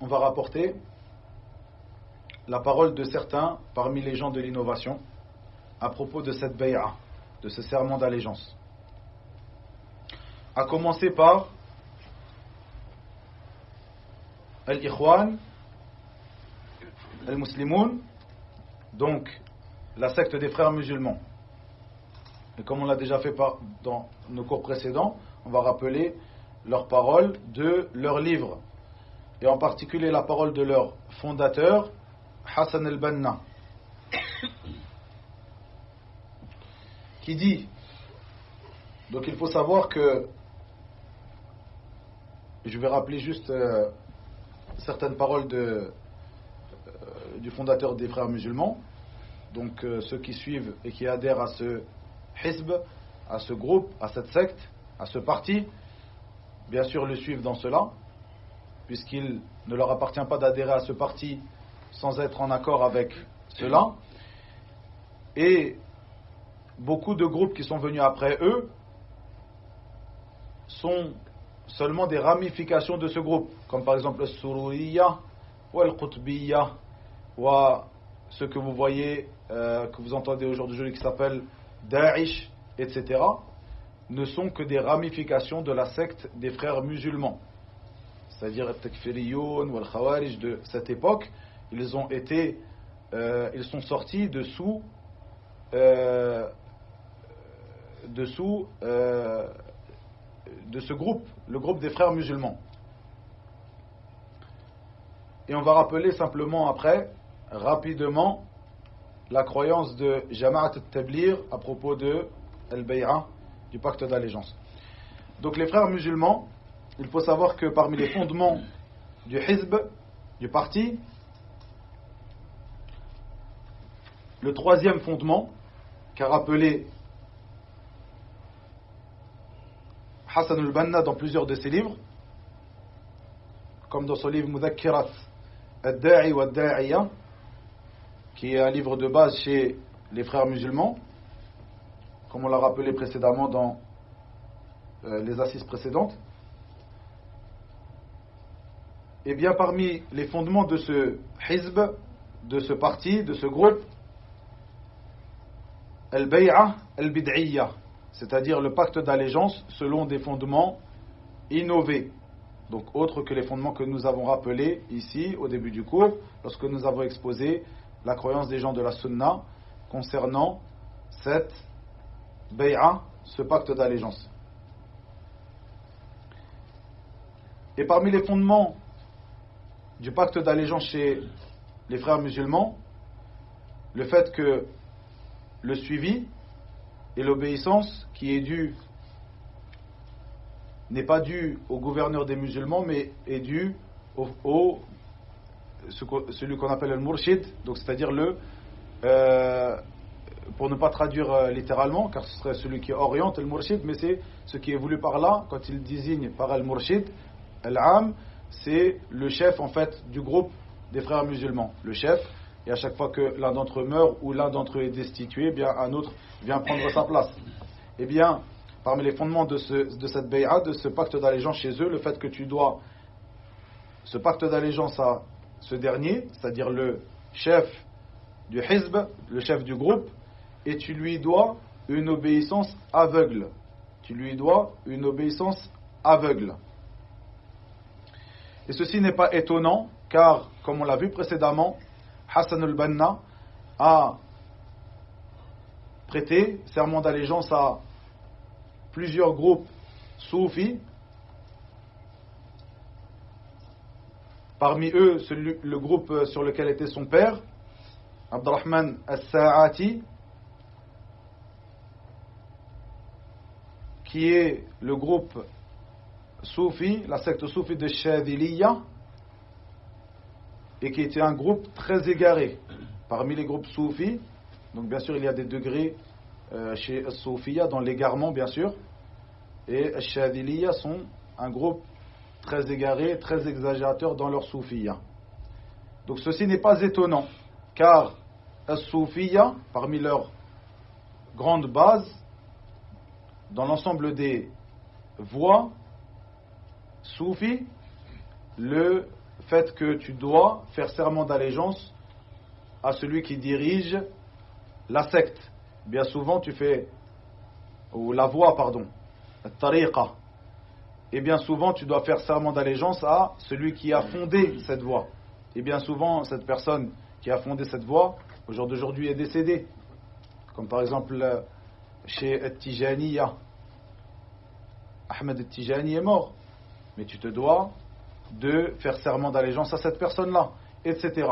on va rapporter la parole de certains parmi les gens de l'innovation à propos de cette bay'a, de ce serment d'allégeance. À commencer par Al-Ikhwan, Al-Muslimoun, donc la secte des frères musulmans. Et comme on l'a déjà fait dans nos cours précédents, on va rappeler leurs paroles de leurs livres, et en particulier la parole de leur fondateur, Hassan al-Banna, qui dit, donc il faut savoir que, je vais rappeler juste certaines paroles du fondateur des frères musulmans, donc ceux qui suivent et qui adhèrent à ce hizb, à ce groupe, à cette secte, à ce parti, bien sûr le suivent dans cela, puisqu'il ne leur appartient pas d'adhérer à ce parti sans être en accord avec cela. Et beaucoup de groupes qui sont venus après eux sont seulement des ramifications de ce groupe, comme par exemple le Sururiya ou le Qutbiya, ou ce que vous voyez, que vous entendez aujourd'hui qui s'appelle Daesh, etc., ne sont que des ramifications de la secte des frères musulmans, c'est-à-dire les Takfiriyoun ou les Khawarij de cette époque. Ils sont sortis de sous ce groupe, le groupe des frères musulmans. Et on va rappeler simplement après, rapidement, la croyance de Jama'at al-Tablir à propos de Al-Bay'a, du pacte d'allégeance. Donc les frères musulmans, il faut savoir que parmi les fondements du hizb, du parti, le troisième fondement qu'a rappelé Hassan al-Banna dans plusieurs de ses livres, comme dans son livre Mudhakkirat al-Da'i wa al-Da'iya, qui est un livre de base chez les frères musulmans, comme on l'a rappelé précédemment dans les assises précédentes. Et bien parmi les fondements de ce hizb, de ce parti, de ce groupe, al-Bay'a al-Bid'iyya, c'est-à-dire le pacte d'allégeance selon des fondements innovés, donc autres que les fondements que nous avons rappelés ici au début du cours, lorsque nous avons exposé la croyance des gens de la Sunna concernant cette Bay'a, ce pacte d'allégeance. Et parmi les fondements du pacte d'allégeance chez les frères musulmans, le fait que le suivi et l'obéissance qui est due n'est pas due au gouverneur des musulmans, mais est due celui qu'on appelle le murshid, donc c'est-à-dire pour ne pas traduire littéralement, car ce serait celui qui oriente le murshid, mais c'est ce qui est voulu par là, quand il désigne par al-murshid, al-am, c'est le chef en fait du groupe des frères musulmans, le chef. Et à chaque fois que l'un d'entre eux meurt ou l'un d'entre eux est destitué, bien un autre vient prendre sa place. Et bien, parmi les fondements de cette bay'a, de ce pacte d'allégeance chez eux, le fait que tu dois ce pacte d'allégeance à ce dernier, c'est-à-dire le chef du hizb, le chef du groupe, et tu lui dois une obéissance aveugle. Tu lui dois une obéissance aveugle. Et ceci n'est pas étonnant, car, comme on l'a vu précédemment, Hassan al-Banna a prêté serment d'allégeance à plusieurs groupes soufis. Parmi eux, le groupe sur lequel était son père, Abdurrahman al-Sa'ati, qui est le groupe soufi, la secte soufi de Shadiliya, et qui était un groupe très égaré parmi les groupes soufis. Donc bien sûr il y a des degrés chez Soufiya dans l'égarement bien sûr, et Shadiliya sont un groupe très égaré, très exagérateur dans leur Soufiya. Donc ceci n'est pas étonnant, car Soufiya, parmi leurs grandes bases, dans l'ensemble des voies soufis, le fait que tu dois faire serment d'allégeance à celui qui dirige la secte. Bien souvent tu fais, ou la voie pardon, tariqa. Et bien souvent tu dois faire serment d'allégeance à celui qui a fondé cette voie. Et bien souvent cette personne qui a fondé cette voie, au jour d'aujourd'hui est décédée. Comme par exemple chez At-Tijaniya. Ahmed At-Tijani est mort. Mais tu te dois de faire serment d'allégeance à cette personne-là, etc.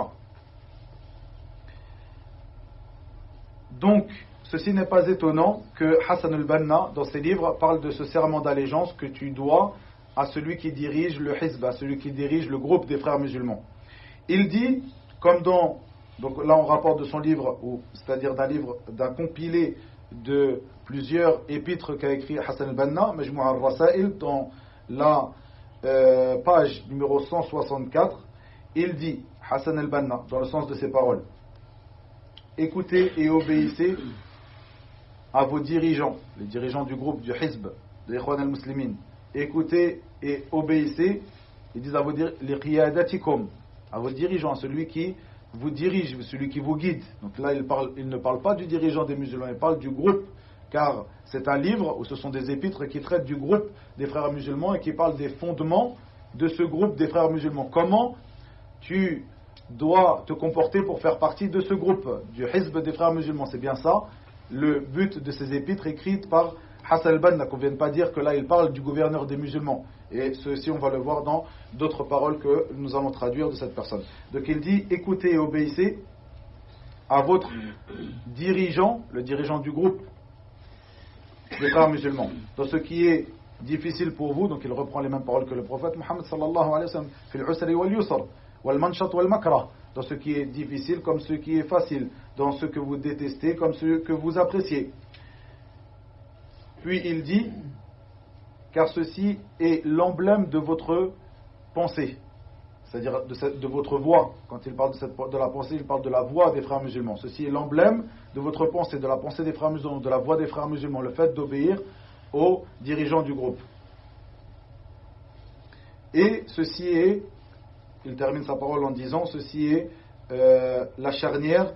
Donc, ceci n'est pas étonnant que Hassan al-Banna, dans ses livres, parle de ce serment d'allégeance que tu dois à celui qui dirige le Hizb, à celui qui dirige le groupe des frères musulmans. Il dit, comme donc là on rapporte de son livre, c'est-à-dire d'un compilé de plusieurs épîtres qu'a écrit Hassan al-Banna, Majmou' al-Rasail, dans la page numéro 164, il dit, Hassan al-Banna, dans le sens de ses paroles: écoutez et obéissez à vos dirigeants, les dirigeants du groupe du Hizb, de l'Ikhwan al-Muslimin. Écoutez et obéissez, ils disent à vos dirigeants, à vos dirigeants, celui qui vous dirige, celui qui vous guide. Donc là, il ne parle pas du dirigeant des musulmans, il parle du groupe, car c'est un livre où ce sont des épîtres qui traitent du groupe des frères musulmans et qui parlent des fondements de ce groupe des frères musulmans. Comment tu dois te comporter pour faire partie de ce groupe du Hizb des frères musulmans. C'est bien ça le but de ces épîtres écrites par Hassan al-Banna, qu'on ne vienne pas dire que là il parle du gouverneur des musulmans. Et ceci on va le voir dans d'autres paroles que nous allons traduire de cette personne. Donc il dit: écoutez et obéissez à votre dirigeant, le dirigeant du groupe des frères musulmans, dans ce qui est difficile pour vous. Donc il reprend les mêmes paroles que le prophète Mohammed sallallahu alayhi wa sallam, fil usri wal yusr wal manshat wal makrah, dans ce qui est difficile comme ce qui est facile, dans ce que vous détestez comme ce que vous appréciez. Puis il dit: car ceci est l'emblème de votre pensée, c'est-à-dire de votre voix. Quand il parle de la pensée, il parle de la voix des frères musulmans. Ceci est l'emblème de votre pensée, de la pensée des frères musulmans, de la voix des frères musulmans, le fait d'obéir aux dirigeants du groupe. Et ceci est, il termine sa parole en disant, ceci est la charnière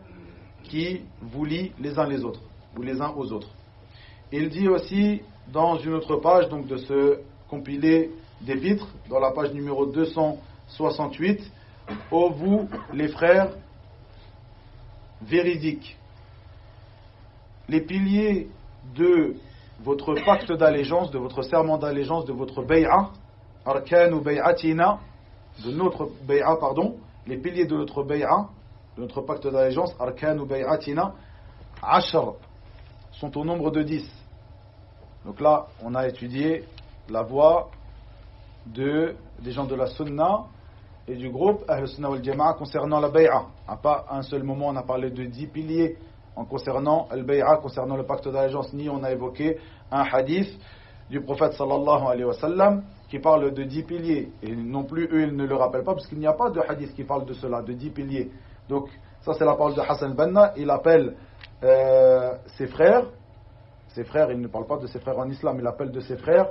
qui vous lie les uns les autres, ou les uns aux autres. Il dit aussi dans une autre page, donc de ce compilé d'épîtres, dans la page numéro 268, ô vous les frères véridiques, les piliers de votre pacte d'allégeance, de votre serment d'allégeance, de votre bay'a, arkanu bay'atina, de notre bay'a, pardon, les piliers de notre bay'a, de notre pacte d'allégeance, arkanu bay'atina, ashar, sont au nombre de 10. Donc là, on a étudié la voix des gens de la Sunna et du groupe Ahl Sunna wal Jama'a concernant la bay'a. À pas un seul moment, on a parlé de 10 piliers en concernant le bay'a, concernant le pacte d'allégeance, ni on a évoqué un hadith du prophète sallallahu alayhi wa sallam qui parle de 10 piliers. Et non plus, eux, ils ne le rappellent pas, parce qu'il n'y a pas de hadith qui parle de cela, de 10 piliers. Donc, ça c'est la parole de Hassan al-Banna. Il appelle ses frères. Ses frères, il ne parle pas de ses frères en islam, il appelle de ses frères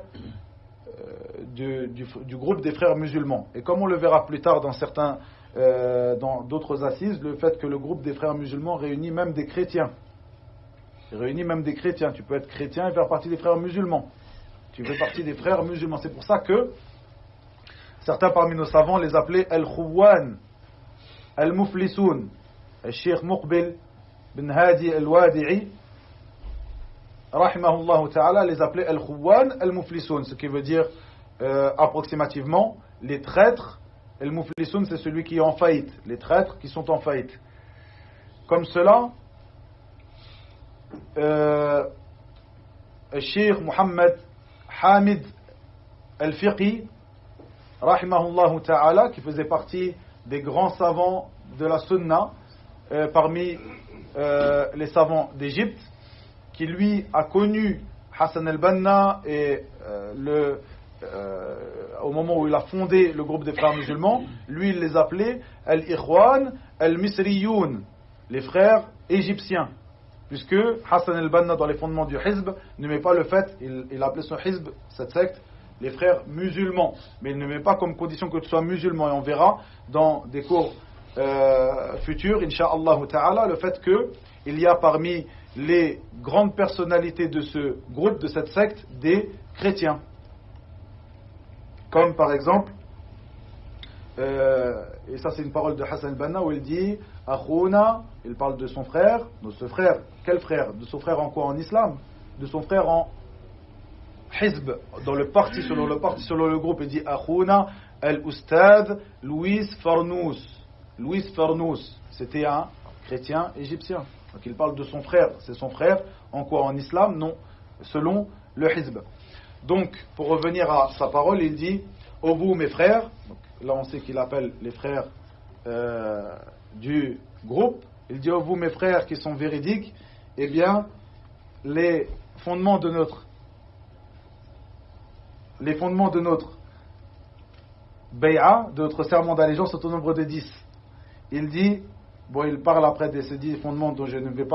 du groupe des frères musulmans. Et comme on le verra plus tard dans d'autres assises, le fait que le groupe des frères musulmans réunit même des chrétiens. Il réunit même des chrétiens. Tu peux être chrétien et faire partie des frères musulmans. Tu fais partie des frères musulmans. C'est pour ça que certains parmi nos savants les appelaient Al-Khouwan, Al-Muflisoun. Al-Sheikh Muqbil bin Hadi Al-Wadi'i, rahimahullah ta'ala, les appelait Al-Khouwan Al-Muflisoun, ce qui veut dire approximativement les traîtres. Al-Muflisoun, c'est celui qui est en faillite, les traîtres qui sont en faillite. Comme cela, Cheikh Mohammed Hamid Al-Fiqhi, rahimahullah ta'ala, qui faisait partie des grands savants de la Sunna, parmi les savants d'Égypte, qui lui a connu Hassan al-Banna et au moment où il a fondé le groupe des frères musulmans, lui il les appelait Al-Ikhwan Al-Misriyoun, les frères égyptiens, puisque Hassan al-Banna dans les fondements du Hizb ne met pas le fait, il appelait son Hizb, cette secte, les frères musulmans. Mais il ne met pas comme condition que tu sois musulman. Et on verra dans des cours futurs, Inch'Allah Ta'ala, le fait qu'il y a parmi les grandes personnalités de ce groupe, de cette secte, des chrétiens. Comme par exemple, et ça c'est une parole de Hassan al-Banna où il dit Akhouna, il parle de son frère, de ce frère, quel frère? De son frère en quoi? En islam? De son frère en Hizb, dans le parti, selon le groupe, il dit Akhouna al-Ustad Louis Farnous. Louis Farnous, c'était un chrétien égyptien. Donc il parle de son frère, c'est son frère en quoi? En islam? Non, selon le Hizb. Donc, pour revenir à sa parole, il dit ô vous mes frères, donc, là on sait qu'il appelle les frères du groupe, il dit ô vous mes frères qui sont véridiques, eh bien les fondements de notre bay'a, de notre serment d'allégeance sont au nombre de 10. Il dit, bon, il parle après de ces 10 fondements dont que je ne vais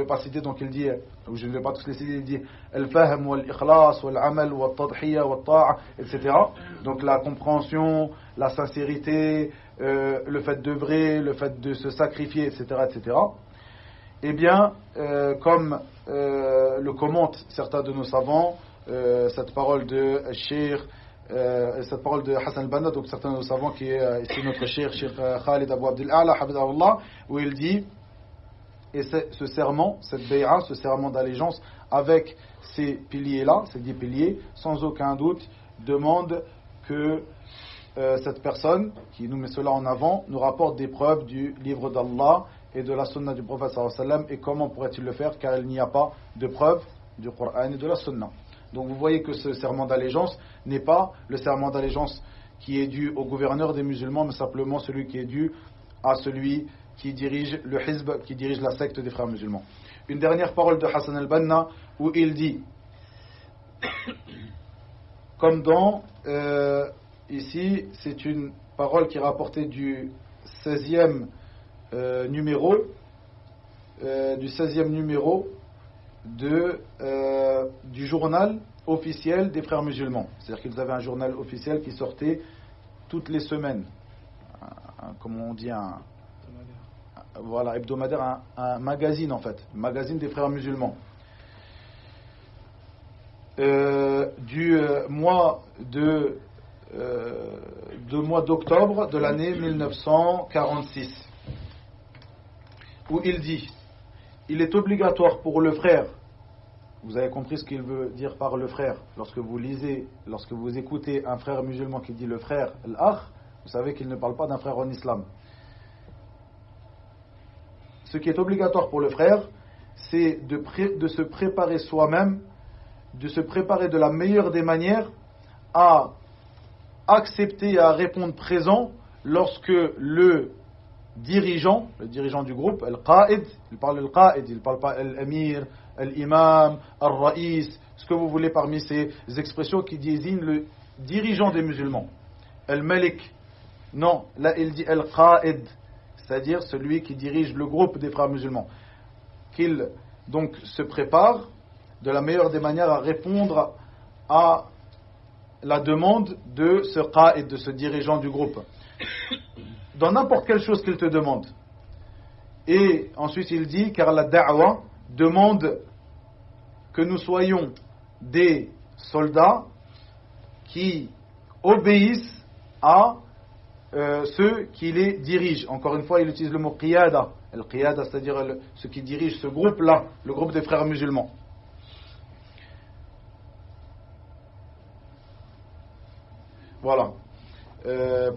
pas citer, donc il dit, ou je ne vais pas tous les citer, il dit al-fahm wal-ikhlas wal-amal wal-tadhiya wal-ta'a, etc. Donc la compréhension, la sincérité, le fait d'œuvrer, le fait de se sacrifier, etc., etc. Eh bien, comme le commentent certains de nos savants, cette parole de Cheikh, cette parole de Hassan al-Banna, donc certains de nos savants qui est ici notre Cheikh Khalid Abu Abdel A'la, Hafidahullah, où il dit, et ce serment, cette bay'a, ce serment d'allégeance, avec ces piliers-là, ces 10 piliers, sans aucun doute, demande que cette personne qui nous met cela en avant nous rapporte des preuves du livre d'Allah et de la sunna du prophète sallallahu alayhi wa sallam. Et comment pourrait-il le faire, car il n'y a pas de preuve du Coran et de la sunna. Donc vous voyez que ce serment d'allégeance n'est pas le serment d'allégeance qui est dû au gouverneur des musulmans, mais simplement celui qui est dû à celui qui dirige le hizb, qui dirige la secte des frères musulmans. Une dernière parole de Hassan al-Banna où il dit, comme dans ici, c'est une parole qui est rapportée du 16e numéro du journal officiel des frères musulmans. C'est-à-dire qu'ils avaient un journal officiel qui sortait toutes les semaines, comme on dit, voilà, hebdomadaire, un magazine en fait, un magazine des frères musulmans. Du mois d'octobre de l'année 1946, où il dit, il est obligatoire pour le frère, vous avez compris ce qu'il veut dire par le frère, lorsque vous écoutez un frère musulman qui dit le frère, l'akh, vous savez qu'il ne parle pas d'un frère en islam. Ce qui est obligatoire pour le frère, c'est de se préparer soi-même, de se préparer de la meilleure des manières à accepter et à répondre présent lorsque le dirigeant du groupe, al-qa'id, il parle al-qa'id, il ne parle pas al-amir, al-imam, al-ra'is, ce que vous voulez parmi ces expressions qui désignent le dirigeant des musulmans, al-malik. Non, là il dit al-qa'id, c'est-à-dire celui qui dirige le groupe des frères musulmans. Qu'il donc se prépare de la meilleure des manières à répondre à la demande de ce qa'id, de ce dirigeant du groupe, dans n'importe quelle chose qu'il te demande. Et ensuite il dit, car la da'wa demande que nous soyons des soldats qui obéissent à ceux qui les dirigent. Encore une fois, il utilise le mot qiyada. Al-qiyada, c'est-à-dire ceux qui dirigent ce groupe-là, le groupe des frères musulmans. Voilà.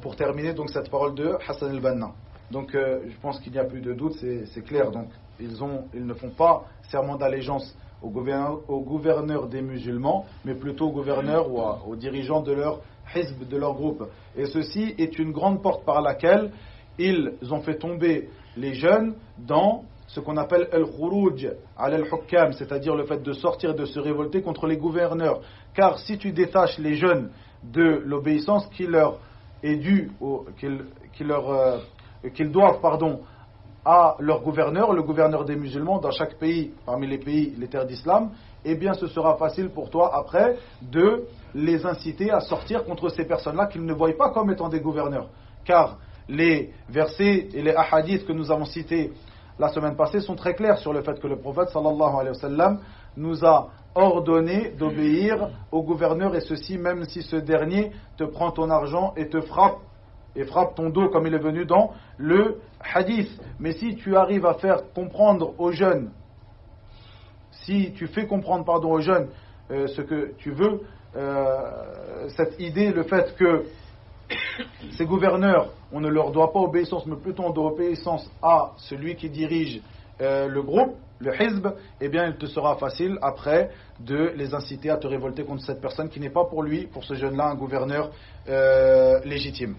Pour terminer donc cette parole de Hassan al-Banna. Donc je pense qu'il n'y a plus de doute, c'est clair. Donc ils ne font pas serment d'allégeance au gouverneur des musulmans, mais plutôt au gouverneur ou aux dirigeants de leur hizb, de leur groupe. Et ceci est une grande porte par laquelle ils ont fait tomber les jeunes dans ce qu'on appelle al-khuruj al-hukkam, c'est-à-dire le fait de sortir et de se révolter contre les gouverneurs. Car si tu détaches les jeunes de l'obéissance qui leur est due, qu'ils doivent à leur gouverneur, le gouverneur des musulmans dans chaque pays, parmi les pays, les terres d'islam, eh bien ce sera facile pour toi après de les inciter à sortir contre ces personnes-là qu'ils ne voient pas comme étant des gouverneurs. Car les versets et les hadiths que nous avons cités la semaine passée sont très clairs sur le fait que le prophète sallallahu alayhi wa sallam nous a ordonné d'obéir au gouverneur, et ceci même si ce dernier te prend ton argent et te frappe ton dos, comme il est venu dans le hadith. Mais si tu arrives à faire comprendre aux jeunes, si tu fais comprendre aux jeunes ce que tu veux, cette idée, le fait que ces gouverneurs, on ne leur doit pas obéissance, mais plutôt on doit obéissance à celui qui dirige le groupe, le hizb, eh bien il te sera facile après de les inciter à te révolter contre cette personne qui n'est pas pour lui, pour ce jeune-là, un gouverneur légitime.